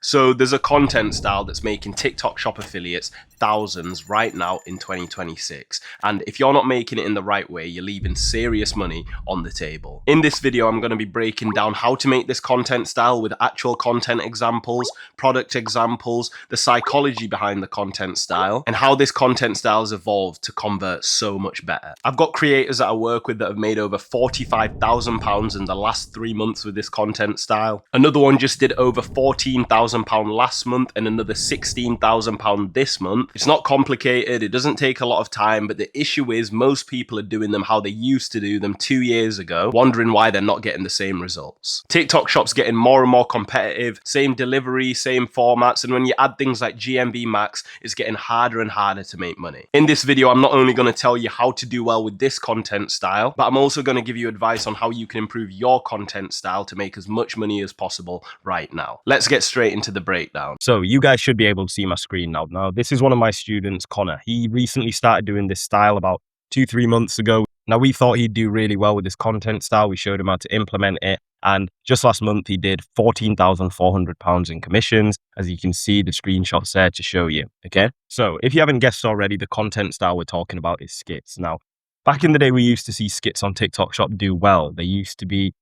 So there's a content style that's making TikTok shop affiliates thousands right now in 2026. And if you're not making it in the right way, you're leaving serious money on the table. In this video, I'm going to be breaking down how to make this content style with actual content examples, product examples, the psychology behind the content style, and how this content style has evolved to convert so much better. I've got creators that I work with that have made over £45,000 in the last 3 months with this content style. Another one just did over £14,000 last month and another £16,000 this month. It's not complicated, it doesn't take a lot of time, but the issue is most people are doing them how they used to do them 2 years ago, wondering why they're not getting the same results. TikTok Shop's getting more and more competitive, same delivery, same formats, and when you add things like GMV max, it's getting harder and harder to make money. In this video, I'm not only going to tell you how to do well with this content style, but I'm also going to give you advice on how you can improve your content style to make as much money as possible right now. Let's get straight into the breakdown. So you guys should be able to see my screen now. Now, this is one of my students, Connor. He recently started doing this style about 2-3 months ago. Now, we thought he'd do really well with this content style. We showed him how to implement it. And just last month, he did £14,400 in commissions. As you can see, the screenshots there to show you. Okay. So if you haven't guessed already, the content style we're talking about is skits. Now, back in the day, we used to see skits on TikTok Shop do well. They used to be,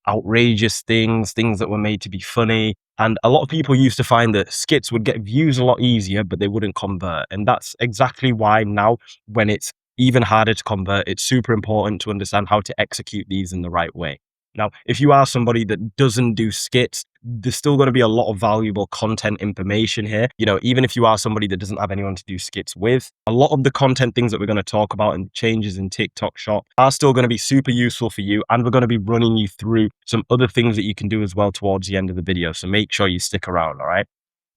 outrageous things that were made to be funny. And a lot of people used to find that skits would get views a lot easier, but they wouldn't convert. And that's exactly why now, when it's even harder to convert, it's super important to understand how to execute these in the right way. Now, if you are somebody that doesn't do skits, there's still going to be a lot of valuable content information here. Even if you are somebody that doesn't have anyone to do skits with, a lot of the content things that we're going to talk about and changes in TikTok Shop are still going to be super useful for you. And we're going to be running you through some other things that you can do as well towards the end of the video. So make sure you stick around, all right?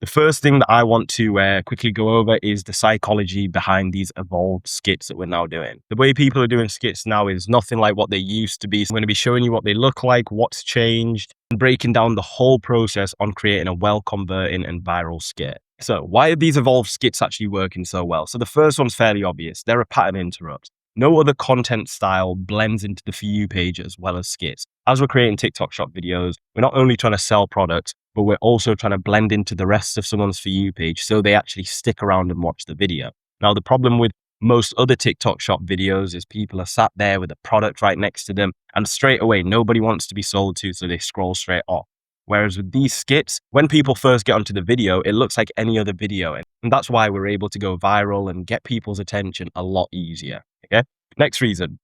The first thing that I want to quickly go over is the psychology behind these evolved skits that we're now doing. The way people are doing skits now is nothing like what they used to be. So I'm going to be showing you what they look like, what's changed, and breaking down the whole process on creating a well-converting and viral skit. So why are these evolved skits actually working so well? So the first one's fairly obvious. They're a pattern interrupt. No other content style blends into the For You page as well as skits. As we're creating TikTok Shop videos, we're not only trying to sell products, but we're also trying to blend into the rest of someone's For You page so they actually stick around and watch the video. Now, the problem with most other TikTok Shop videos is people are sat there with a product right next to them, and straight away, nobody wants to be sold to, so they scroll straight off. Whereas with these skits, when people first get onto the video, it looks like any other video. And that's why we're able to go viral and get people's attention a lot easier. Okay. Next reason,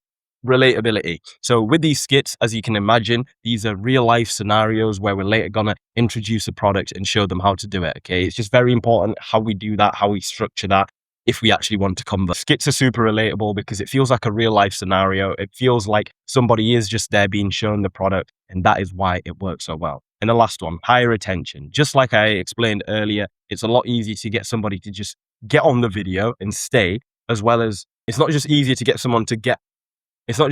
relatability. So with these skits, as you can imagine, these are real life scenarios where we're later going to introduce a product and show them how to do it. Okay. It's just very important how we do that, how we structure that, if we actually want to convert. Skits are super relatable because it feels like a real life scenario. It feels like somebody is just there being shown the product, and that is why it works so well. And the last one, higher attention. Just like I explained earlier, it's a lot easier to get somebody to just get on the video and stay, as well as it's not just easier to get someone to get these don't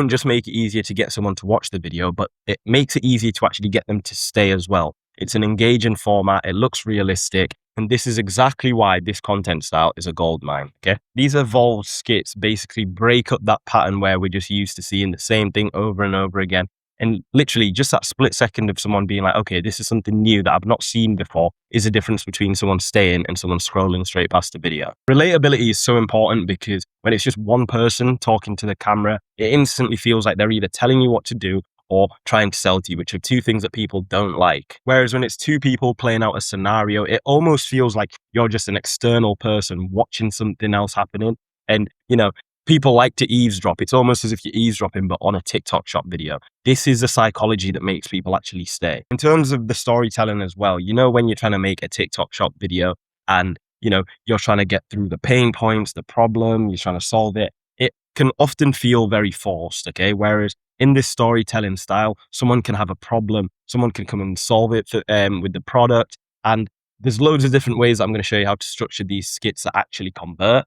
just make it easier to get someone to watch the video, but it makes it easier to actually get them to stay as well. It's an engaging format. It looks realistic. And this is exactly why this content style is a goldmine. Okay. These evolved skits basically break up that pattern where we're just used to seeing the same thing over and over again. And literally just that split second of someone being like, okay, this is something new that I've not seen before is a difference between someone staying and someone scrolling straight past the video. Relatability is so important because when it's just one person talking to the camera, it instantly feels like they're either telling you what to do or trying to sell to you, which are two things that people don't like. Whereas when it's two people playing out a scenario, it almost feels like you're just an external person watching something else happening. And, people like to eavesdrop. It's almost as if you're eavesdropping, but on a TikTok Shop video. This is the psychology that makes people actually stay. In terms of the storytelling as well, when you're trying to make a TikTok Shop video and, you're trying to get through the pain points, the problem, you're trying to solve it, it can often feel very forced, okay? Whereas in this storytelling style, someone can have a problem, someone can come and solve it with the product. And there's loads of different ways that I'm going to show you how to structure these skits that actually convert.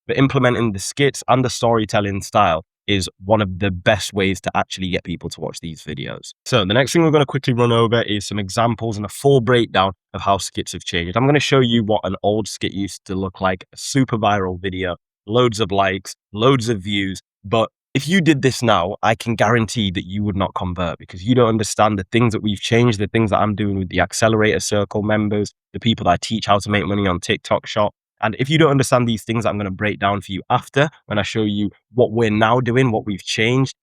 But implementing the skits and the storytelling style is one of the best ways to actually get people to watch these videos. So the next thing we're going to quickly run over is some examples and a full breakdown of how skits have changed. I'm going to show you what an old skit used to look like, a super viral video, loads of likes, loads of views, but If you did this now, I can guarantee that you would not convert because you don't understand the things that we've changed, the things that I'm doing with the Accelerator Circle members, the people that I teach how to make money on TikTok Shop. And if you don't understand these things, I'm going to break down for you after when I show you what we're now doing, what we've changed.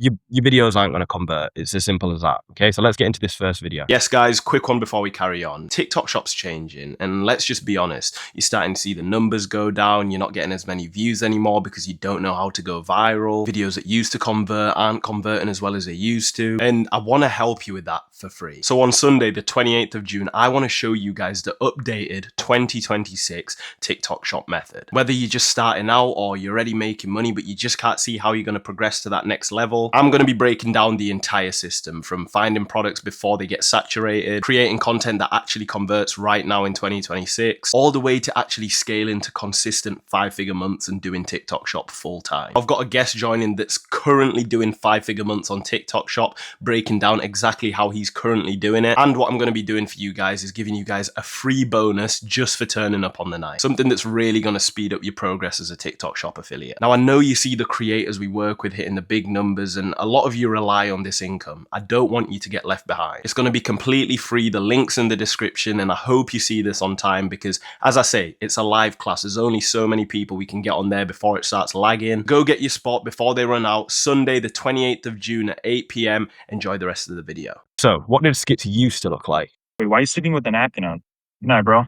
Your videos aren't going to convert. It's as simple as that. Okay, so let's get into this first video. Yes, guys, quick one before we carry on. TikTok Shop's changing, and let's just be honest. You're starting to see the numbers go down. You're not getting as many views anymore because you don't know how to go viral. Videos that used to convert aren't converting as well as they used to, and I want to help you with that for free. So on Sunday, the 28th of June, I want to show you guys the updated 2026 TikTok Shop method. Whether you're just starting out or you're already making money, but you just can't see how you're going to progress to that next level, I'm going to be breaking down the entire system from finding products before they get saturated, creating content that actually converts right now in 2026, all the way to actually scaling to consistent 5-figure months and doing TikTok Shop full time. I've got a guest joining that's currently doing 5-figure months on TikTok Shop, breaking down exactly how he's currently doing it. And what I'm going to be doing for you guys is giving you guys a free bonus just for turning up on the night. Something that's really going to speed up your progress as a TikTok Shop affiliate. Now, I know you see the creators we work with hitting the big numbers, and a lot of you rely on this income. I don't want you to get left behind. It's going to be completely free. The link's in the description, and I hope you see this on time because, as I say, it's a live class. There's only so many people we can get on there before it starts lagging. Go get your spot before they run out. Sunday, the 28th of June at 8 p.m. Enjoy the rest of the video. So what did skits used to look like? Wait, why are you sleeping with a napkin on? Nah, bro.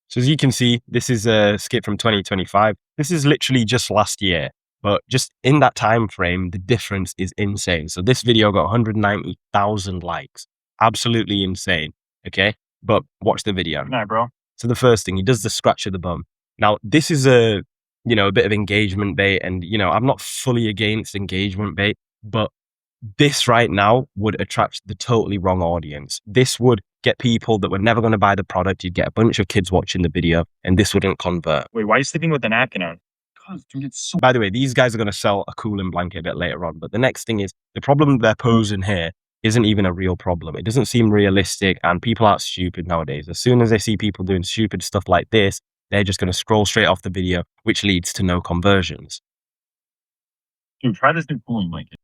So as you can see, this is a skit from 2025. This is literally just last year. But just in that time frame, the difference is insane. So this video got 190,000 likes. Absolutely insane. Okay? But watch the video. Nah, bro. So the first thing, he does the scratch of the bum. Now, this is a bit of engagement bait. And, I'm not fully against engagement bait, but this right now would attract the totally wrong audience. This would get people that were never going to buy the product. You'd get a bunch of kids watching the video, and this wouldn't convert. Wait, why are you sleeping with a napkin on? Dude, it's so... By the way, these guys are going to sell a cooling blanket a bit later on. But the next thing is, the problem they're posing here isn't even a real problem. It doesn't seem realistic, and people aren't stupid nowadays. As soon as they see people doing stupid stuff like this, they're just going to scroll straight off the video, which leads to no conversions. Dude, try this new cooling blanket.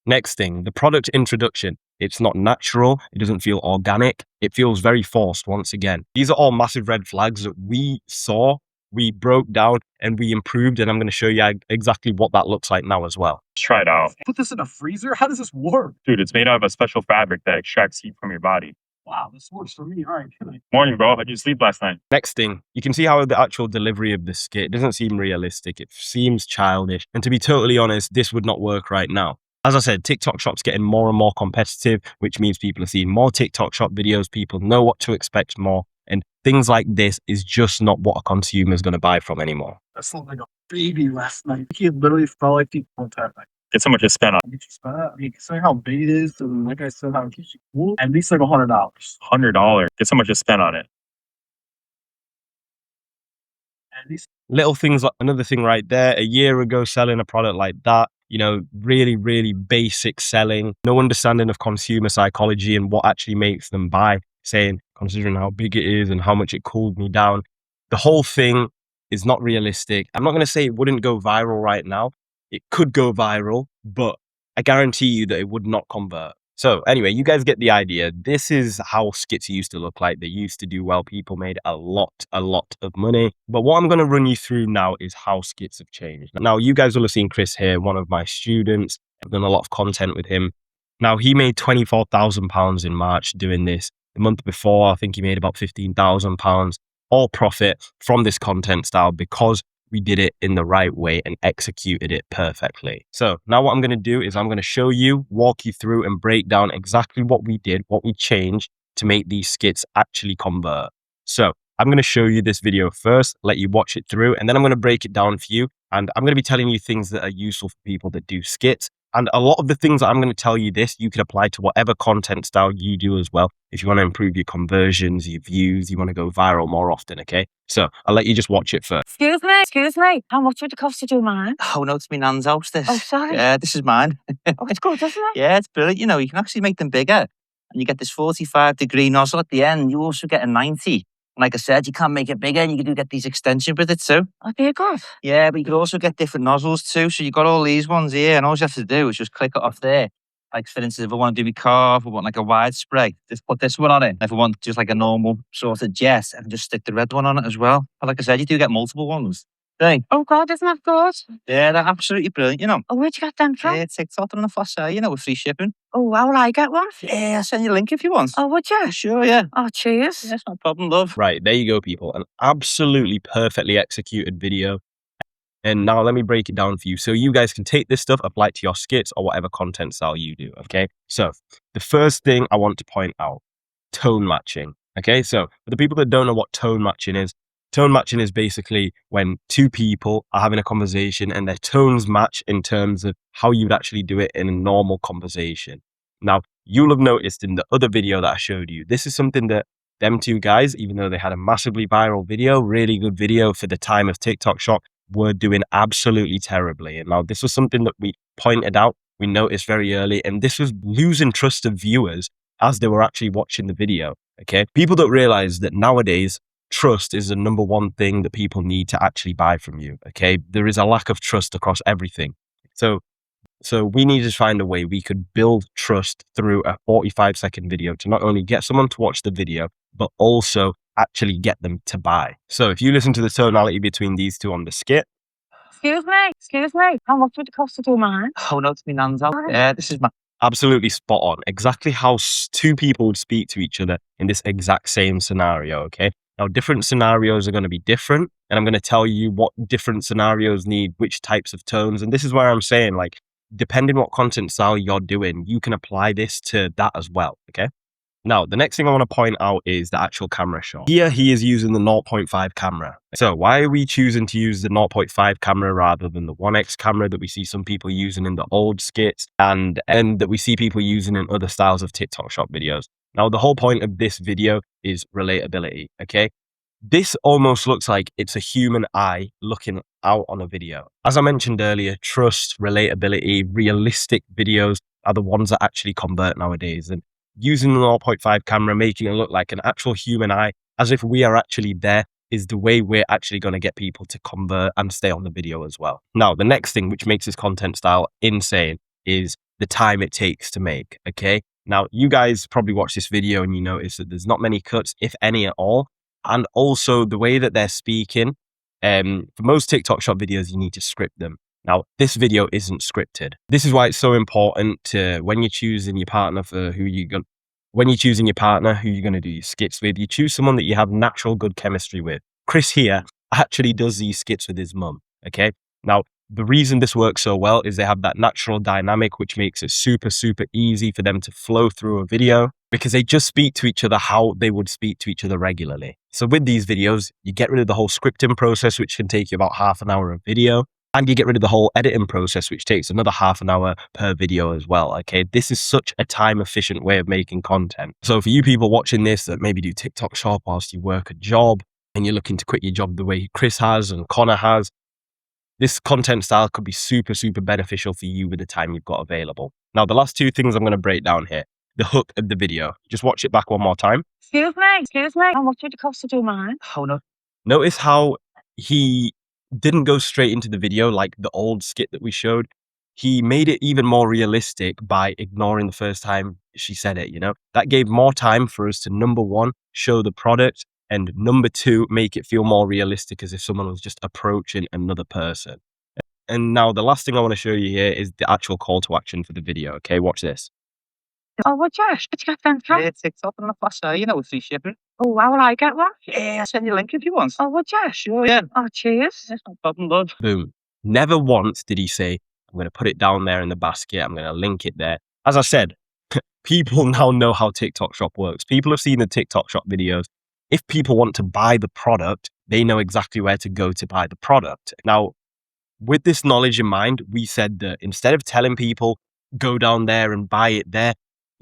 Next thing, the product introduction. It's not natural. It doesn't feel organic. It feels very forced once again. These are all massive red flags that we saw, we broke down, and we improved. And I'm going to show you exactly what that looks like now as well. Let's try it out. Put this in a freezer? How does this work? Dude, it's made out of a special fabric that extracts heat from your body. Wow, this works for me. All right, good. Morning, bro. How'd you sleep last night? Next thing, you can see how the actual delivery of the skit doesn't seem realistic. It seems childish. And to be totally honest, this would not work right now. As I said, TikTok Shop's getting more and more competitive, which means people are seeing more TikTok Shop videos. People know what to expect more. And things like this is just not what a consumer is going to buy from anymore. I slept like a baby last night. He literally felt like the whole time. Get so much to spend on. Get you spent out. I mean, considering how big it is, and like I said, how it keeps you cool, at least like $100. $100. Get so much to spend on it. At least. Little things like another thing right there. A year ago, selling a product like that, really, really basic selling, no understanding of consumer psychology and what actually makes them buy, saying, considering how big it is and how much it cooled me down. The whole thing is not realistic. I'm not going to say it wouldn't go viral right now. It could go viral, but I guarantee you that it would not convert. So anyway, you guys get the idea. This is how skits used to look like. They used to do well. People made a lot of money. But what I'm going to run you through now is how skits have changed. Now, you guys will have seen Chris here, one of my students. I've done a lot of content with him. Now, he made £24,000 in March doing this. The month before, I think he made about £15,000, all profit from this content style because we did it in the right way and executed it perfectly. So now what I'm going to do is I'm going to show you, walk you through and break down exactly what we did, what we changed to make these skits actually convert. So I'm going to show you this video first, let you watch it through, and then I'm going to break it down for you. And I'm going to be telling you things that are useful for people that do skits. And a lot of the things that I'm going to tell you this, you can apply to whatever content style you do as well. If you want to improve your conversions, your views, you want to go viral more often, okay? So I'll let you just watch it first. Excuse me. How much would it cost to do mine? Oh, no, it's my nan's house, this. Oh, sorry. Yeah, this is mine. Oh, it's good, isn't it? Yeah, it's brilliant. You can actually make them bigger. And you get this 45-degree nozzle at the end. You also get a 90. Like I said, you can make it bigger and you can get these extensions with it too. Oh, they're good. Yeah, but you could also get different nozzles too. So you've got all these ones here, and all you have to do is just click it off there. Like, for instance, if I want to do my car, if I want like a wide spray, just put this one on it. If I want just like a normal sort of jet, I can just stick the red one on it as well. But like I said, you do get multiple ones. Right. Oh, God, isn't that good? Yeah, they're absolutely brilliant, you know. Oh, where'd you get them from? Yeah, TikTok on the flash sale, you know, with free shipping. Oh, how will I get one? Yeah, I'll send you a link if you want. Oh, would you? Sure, yeah. Oh, cheers. Yeah, it's no problem, love. Right, there you go, people. An absolutely perfectly executed video. And now let me break it down for you. So you guys can take this stuff, apply it to your skits or whatever content style you do, okay? So the first thing I want to point out, tone matching, okay? So for the people that don't know what tone matching is basically when two people are having a conversation and their tones match in terms of how you would actually do it in a normal conversation. Now, you'll have noticed in the other video that I showed you, this is something that them two guys, even though they had a massively viral video, really good video for the time of TikTok Shop, were doing absolutely terribly. And now this was something that we pointed out, we noticed very early, and this was losing trust of viewers as they were actually watching the video, okay? People don't realize that nowadays, trust is the number one thing that people need to actually buy from you, okay? There is a lack of trust across everything. So we need to find a way we could build trust through a 45-second video to not only get someone to watch the video, but also actually get them to buy. So if you listen to the tonality between these two on the skit, Excuse me. How much would it cost to do mine? Oh, no, it's me nan's out. Yeah, this is my... absolutely spot on. Exactly how two people would speak to each other in this exact same scenario, okay? Now, different scenarios are going to be different, and I'm going to tell you what different scenarios need which types of tones. And this is where I'm saying, like, depending what content style you're doing, you can apply this to that as well, okay? Now, the next thing I want to point out is the actual camera shot. Here, he is using the 0.5 camera. So why are we choosing to use the 0.5 camera rather than the 1x camera that we see some people using in the old skits and that we see people using in other styles of TikTok Shop videos? Now, the whole point of this video is relatability, okay? This almost looks like it's a human eye looking out on a video. As I mentioned earlier, trust, relatability, realistic videos are the ones that actually convert nowadays. And using the 0.5 camera, making it look like an actual human eye, as if we are actually there, is the way we're actually going to get people to convert and stay on the video as well. Now, the next thing which makes this content style insane is the time it takes to make, okay? Now, you guys probably watch this video and you notice that there's not many cuts, if any at all. And also the way that they're speaking, for most TikTok Shop videos, you need to script them. Now, this video isn't scripted. This is why it's so important to, when you're choosing your partner for who you're going to do your skits with, you choose someone that you have natural good chemistry with. Chris here actually does these skits with his mum, okay? Now, the reason this works so well is they have that natural dynamic, which makes it super, super easy for them to flow through a video because they just speak to each other how they would speak to each other regularly. So with these videos, you get rid of the whole scripting process, which can take you about half an hour of video. And you get rid of the whole editing process, which takes another half an hour per video as well, okay? This is such a time-efficient way of making content. So for you people watching this that maybe do TikTok Shop whilst you work a job and you're looking to quit your job the way Chris has and Connor has, this content style could be super, super beneficial for you with the time you've got available. Now, the last two things I'm going to break down here. The hook of the video. Just watch it back one more time. Excuse me. How much would it cost to do mine? Oh, no. Notice how he didn't go straight into the video like the old skit that we showed. He made it even more realistic by ignoring the first time she said it, you know? That gave more time for us to, number one, show the product, and number two, make it feel more realistic as if someone was just approaching another person. And now the last thing I want to show you here is the actual call to action for the video, okay? Watch this. Oh, would you? Where'd you get them from? Yeah, TikTok on the flash sale, you know, with free shipping. Oh, how will I get one? Yeah, I'll send you a link if you want. Oh, would you? Sure, yeah. Oh, cheers. That's no problem, love. Boom. Never once did he say, I'm going to put it down there in the basket. I'm going to link it there. As I said, people now know how TikTok Shop works. People have seen the TikTok Shop videos. If people want to buy the product, they know exactly where to go to buy the product. Now, with this knowledge in mind, we said that instead of telling people, go down there and buy it there,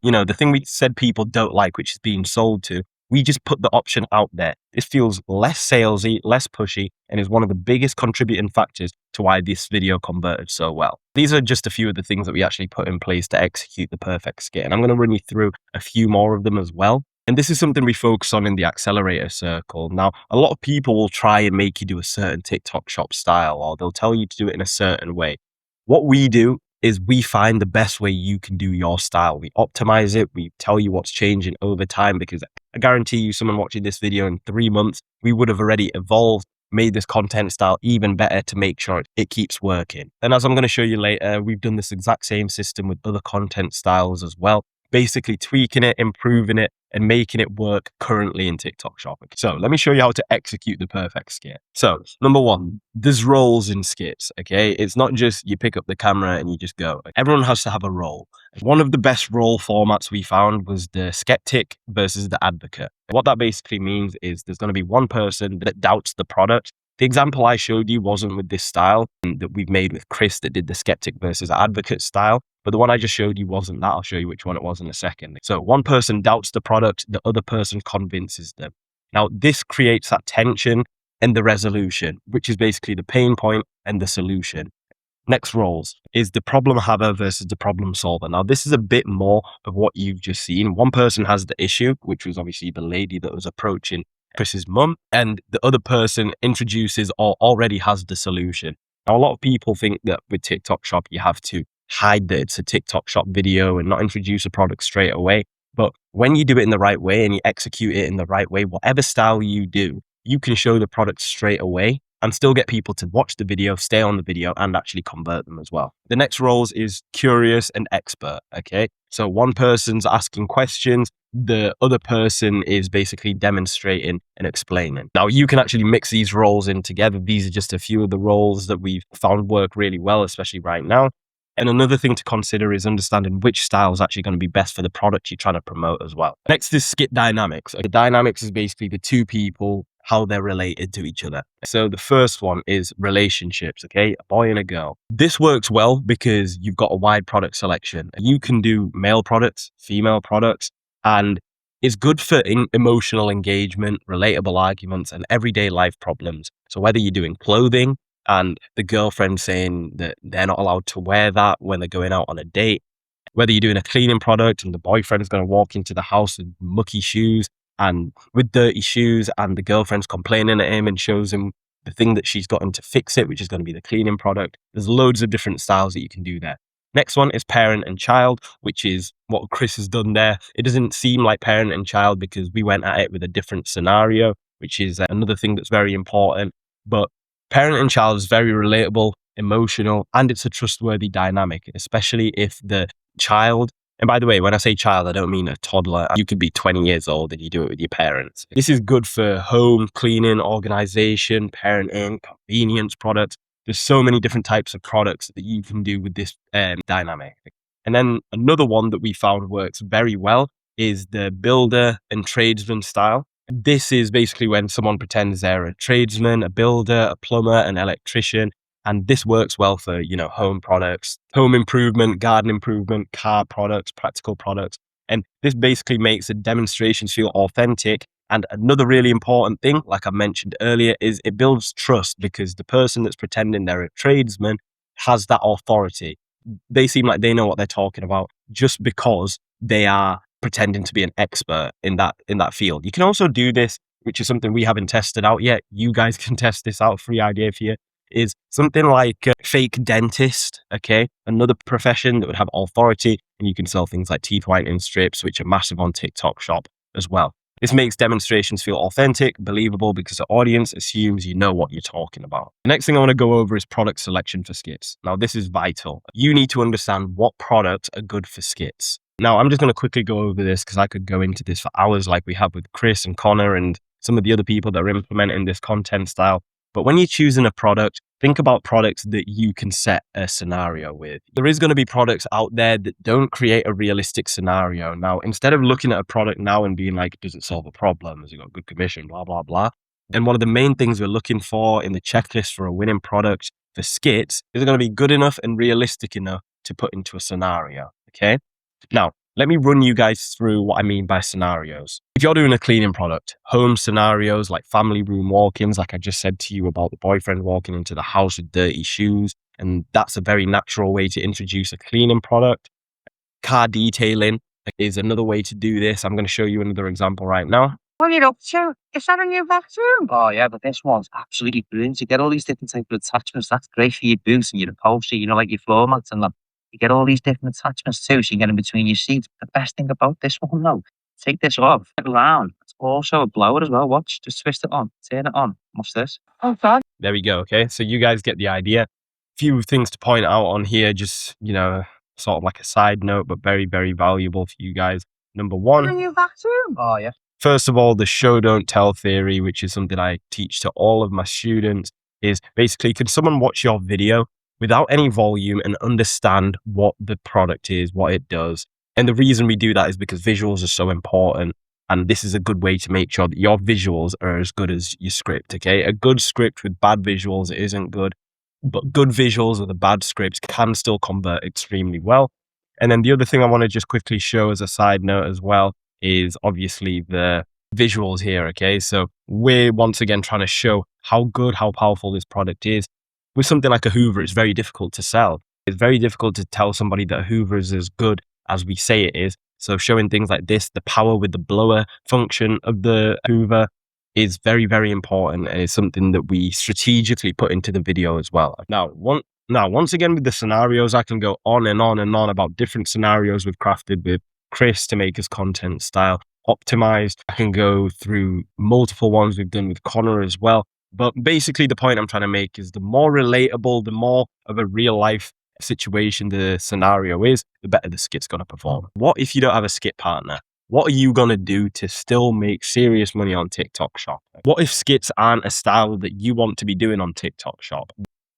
you know, the thing we said people don't like, which is being sold to, we just put the option out there. This feels less salesy, less pushy, and is one of the biggest contributing factors to why this video converted so well. These are just a few of the things that we actually put in place to execute the perfect skit. And I'm going to run you through a few more of them as well. And this is something we focus on in the accelerator circle. Now, a lot of people will try and make you do a certain TikTok shop style, or they'll tell you to do it in a certain way. What we do is we find the best way you can do your style. We optimize it. We tell you what's changing over time, because I guarantee you someone watching this video in 3 months, we would have already evolved, made this content style even better to make sure it keeps working. And as I'm going to show you later, we've done this exact same system with other content styles as well, basically tweaking it, improving it, and making it work currently in TikTok Shop. So let me show you how to execute the perfect skit. So number one, there's roles in skits, okay? It's not just you pick up the camera and you just go. Everyone has to have a role. One of the best role formats we found was the skeptic versus the advocate. What that basically means is there's going to be one person that doubts the product. The example I showed you wasn't with this style that we've made with Chris that did the skeptic versus advocate style. But the one I just showed you wasn't that. I'll show you which one it was in a second. So one person doubts the product, the other person convinces them. Now, this creates that tension and the resolution, which is basically the pain point and the solution. Next roles is the problem haver versus the problem solver. Now, this is a bit more of what you've just seen. One person has the issue, which was obviously the lady that was approaching Chris's mum, and the other person introduces or already has the solution. Now, a lot of people think that with TikTok Shop, you have to hide that it's a TikTok Shop video and not introduce a product straight away. But when you do it in the right way and you execute it in the right way, whatever style you do, you can show the product straight away and still get people to watch the video, stay on the video, and actually convert them as well. The next roles is curious and expert, okay? So one person's asking questions, the other person is basically demonstrating and explaining. Now, you can actually mix these roles in together. These are just a few of the roles that we've found work really well, especially right now. And another thing to consider is understanding which style is actually going to be best for the product you're trying to promote as well. Next is skit dynamics. The dynamics is basically the two people, how they're related to each other. So the first one is relationships, okay? A boy and a girl. This works well because you've got a wide product selection. You can do male products, female products, and it's good for emotional engagement, relatable arguments, and everyday life problems. So whether you're doing clothing, and the girlfriend saying that they're not allowed to wear that when they're going out on a date, whether you're doing a cleaning product and the boyfriend's going to walk into the house with mucky shoes and with dirty shoes, and the girlfriend's complaining at him and shows him the thing that she's gotten to fix it, which is going to be the cleaning product. There's loads of different styles that you can do there. Next one is parent and child, which is what Chris has done there. It doesn't seem like parent and child because we went at it with a different scenario, which is another thing that's very important. But parent and child is very relatable, emotional, and it's a trustworthy dynamic, especially if the child, and by the way, when I say child, I don't mean a toddler. You could be 20 years old and you do it with your parents. This is good for home, cleaning, organization, parenting, convenience products. There's so many different types of products that you can do with this dynamic. And then another one that we found works very well is the builder and tradesman style. This is basically when someone pretends they're a tradesman, a builder, a plumber, an electrician. And this works well for, home products, home improvement, garden improvement, car products, practical products. And this basically makes the demonstrations feel authentic. And another really important thing, like I mentioned earlier, is it builds trust because the person that's pretending they're a tradesman has that authority. They seem like they know what they're talking about just because they are pretending to be an expert in that field. You can also do this, which is something we haven't tested out yet. You guys can test this out. Free idea for you is something like a fake dentist, okay? Another profession that would have authority, and you can sell things like teeth whitening strips, which are massive on TikTok Shop as well. This makes demonstrations feel authentic, believable, because the audience assumes you know what you're talking about. The next thing I want to go over is product selection for skits. Now, this is vital. You need to understand what products are good for skits. Now, I'm just going to quickly go over this because I could go into this for hours like we have with Chris and Connor and some of the other people that are implementing this content style. But when you're choosing a product, think about products that you can set a scenario with. There is going to be products out there that don't create a realistic scenario. Now, instead of looking at a product now and being like, does it solve a problem? Has it got good commission? Blah, blah, blah. And one of the main things we're looking for in the checklist for a winning product for skits is going to be good enough and realistic enough to put into a scenario. Okay. Now, let me run you guys through what I mean by scenarios. If you're doing a cleaning product, home scenarios like family room walk-ins, like I just said to you about the boyfriend walking into the house with dirty shoes, and that's a very natural way to introduce a cleaning product. Car detailing, is another way to do this. I'm going to show you another example right now. What are you up to? Is that a new bathroom? Oh yeah, but this one's absolutely brilliant. You get all these different types of attachments. That's great for your boots and your upholstery, like your floor mats and that. You get all these different attachments too, so you can get in between your seats. The best thing about this one though, take this off, get around. It's also a blower as well. Watch, just twist it on, turn it on. Watch this. Oh God. There we go. Okay, so you guys get the idea. Few things to point out on here, just, sort of like a side note, but very, very valuable for you guys. Number A one, new bathroom? Oh yeah. first of all, the show don't tell theory, which is something I teach to all of my students, is basically, can someone watch your video without any volume and understand what the product is, what it does? And the reason we do that is because visuals are so important. And this is a good way to make sure that your visuals are as good as your script, okay? A good script with bad visuals isn't good, but good visuals with a bad script can still convert extremely well. And then the other thing I want to just quickly show as a side note as well is obviously the visuals here, okay? So we're once again trying to show how good, how powerful this product is. With something like a Hoover, it's very difficult to sell. It's very difficult to tell somebody that a Hoover is as good as we say it is. So showing things like this, the power with the blower function of the Hoover is very, very important, and it's something that we strategically put into the video as well. Now, once again, with the scenarios, I can go on and on and on about different scenarios we've crafted with Chris to make his content style optimized. I can go through multiple ones we've done with Connor as well. But basically, the point I'm trying to make is the more relatable, the more of a real life situation the scenario is, the better the skit's going to perform. What if you don't have a skit partner? What are you going to do to still make serious money on TikTok Shop? What if skits aren't a style that you want to be doing on TikTok Shop?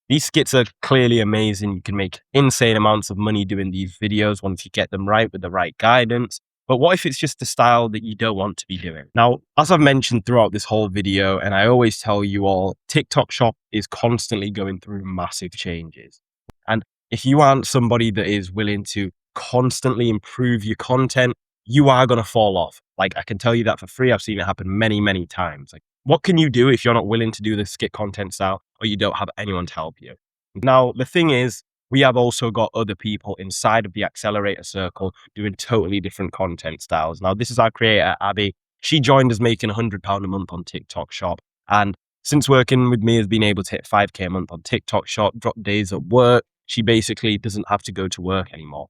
These skits are clearly amazing. You can make insane amounts of money doing these videos once you get them right with the right guidance. But what if it's just a style that you don't want to be doing? Now, as I've mentioned throughout this whole video, and I always tell you all, TikTok Shop is constantly going through massive changes. And if you aren't somebody that is willing to constantly improve your content, you are going to fall off. Like, I can tell you that for free. I've seen it happen many, many times. Like, what can you do if you're not willing to do the skit content style or you don't have anyone to help you? Now, the thing is, we have also got other people inside of the accelerator circle doing totally different content styles. Now, this is our creator, Abby. She joined us making £100 a month on TikTok Shop. And since working with me, has been able to hit 5K a month on TikTok Shop, drop days at work. She basically doesn't have to go to work anymore.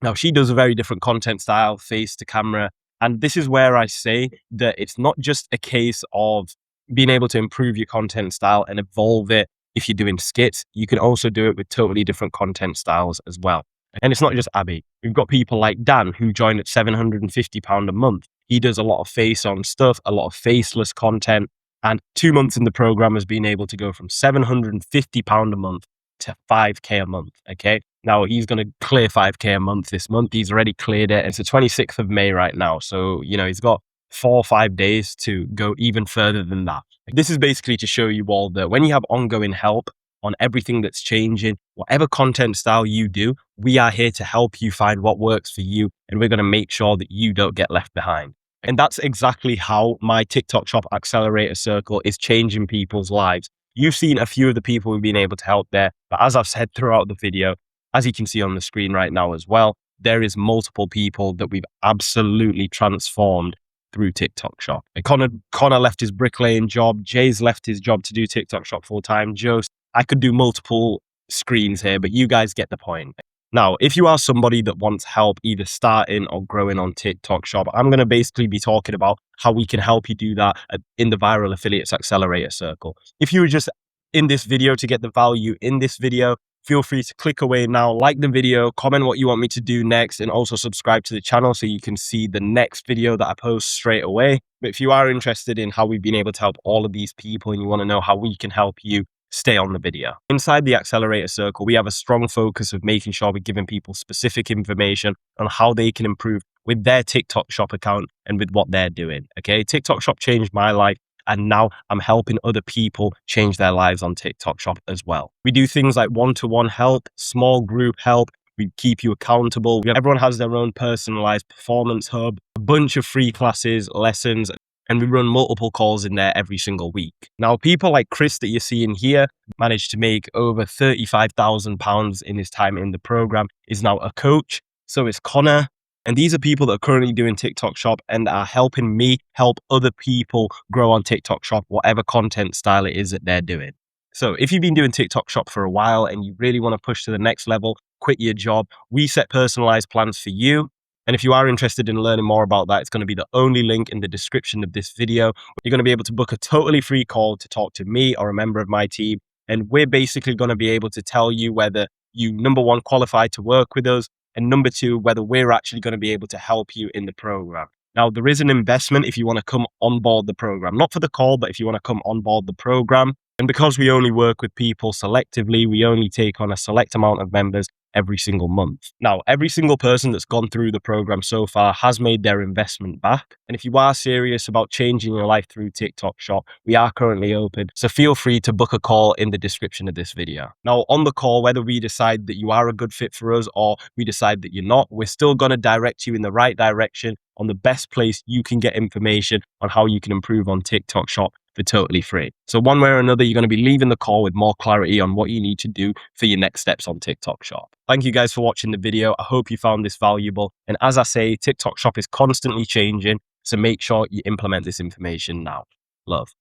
Now, she does a very different content style, face to camera. And this is where I say that it's not just a case of being able to improve your content style and evolve it. If you're doing skits, you can also do it with totally different content styles as well. And it's not just Abby. We've got people like Dan, who joined at £750 a month. He does a lot of face-on stuff, a lot of faceless content. And 2 months in the program has been able to go from £750 a month to 5K a month, okay? Now, he's going to clear 5K a month this month. He's already cleared it. It's the 26th of May right now. So, he's got 4 or 5 days to go even further than that. This is basically to show you all that when you have ongoing help on everything that's changing, whatever content style you do, we are here to help you find what works for you. And we're going to make sure that you don't get left behind. And that's exactly how my TikTok Shop Accelerator Circle is changing people's lives. You've seen a few of the people we've been able to help there. But as I've said throughout the video, as you can see on the screen right now as well, there is multiple people that we've absolutely transformed through TikTok Shop. Connor left his bricklaying job. Jay's left his job to do TikTok Shop full time. Joe, I could do multiple screens here, but you guys get the point. Now, if you are somebody that wants help either starting or growing on TikTok Shop, I'm going to basically be talking about how we can help you do that in the Viral Affiliates Accelerator Circle. If you were just in this video to get the value in this video, feel free to click away now, like the video, comment what you want me to do next, and also subscribe to the channel so you can see the next video that I post straight away. But if you are interested in how we've been able to help all of these people and you want to know how we can help you, stay on the video. Inside the Accelerator Circle, we have a strong focus of making sure we're giving people specific information on how they can improve with their TikTok Shop account and with what they're doing. Okay, TikTok Shop changed my life. And now I'm helping other people change their lives on TikTok Shop as well. We do things like one-to-one help, small group help. We keep you accountable. Everyone has their own personalized performance hub, a bunch of free classes, lessons, and we run multiple calls in there every single week. Now, people like Chris that you're seeing here managed to make over £35,000 in his time in the program, is now a coach. So is Connor. And these are people that are currently doing TikTok Shop and are helping me help other people grow on TikTok Shop, whatever content style it is that they're doing. So if you've been doing TikTok Shop for a while and you really want to push to the next level, quit your job, we set personalized plans for you. And if you are interested in learning more about that, it's going to be the only link in the description of this video. You're going to be able to book a totally free call to talk to me or a member of my team. And we're basically going to be able to tell you whether you, number one, qualify to work with us, and number two, whether we're actually going to be able to help you in the program. Now, there is an investment if you want to come on board the program, not for the call, but if you want to come on board the program. And because we only work with people selectively, we only take on a select amount of members every single month. Now, every single person that's gone through the program so far has made their investment back. And if you are serious about changing your life through TikTok Shop, we are currently open. So feel free to book a call in the description of this video. Now, on the call, whether we decide that you are a good fit for us or we decide that you're not, we're still going to direct you in the right direction on the best place you can get information on how you can improve on TikTok Shop for totally free. So one way or another, you're going to be leaving the call with more clarity on what you need to do for your next steps on TikTok Shop. Thank you guys for watching the video. I hope you found this valuable. And as I say, TikTok Shop is constantly changing. So make sure you implement this information now. Love.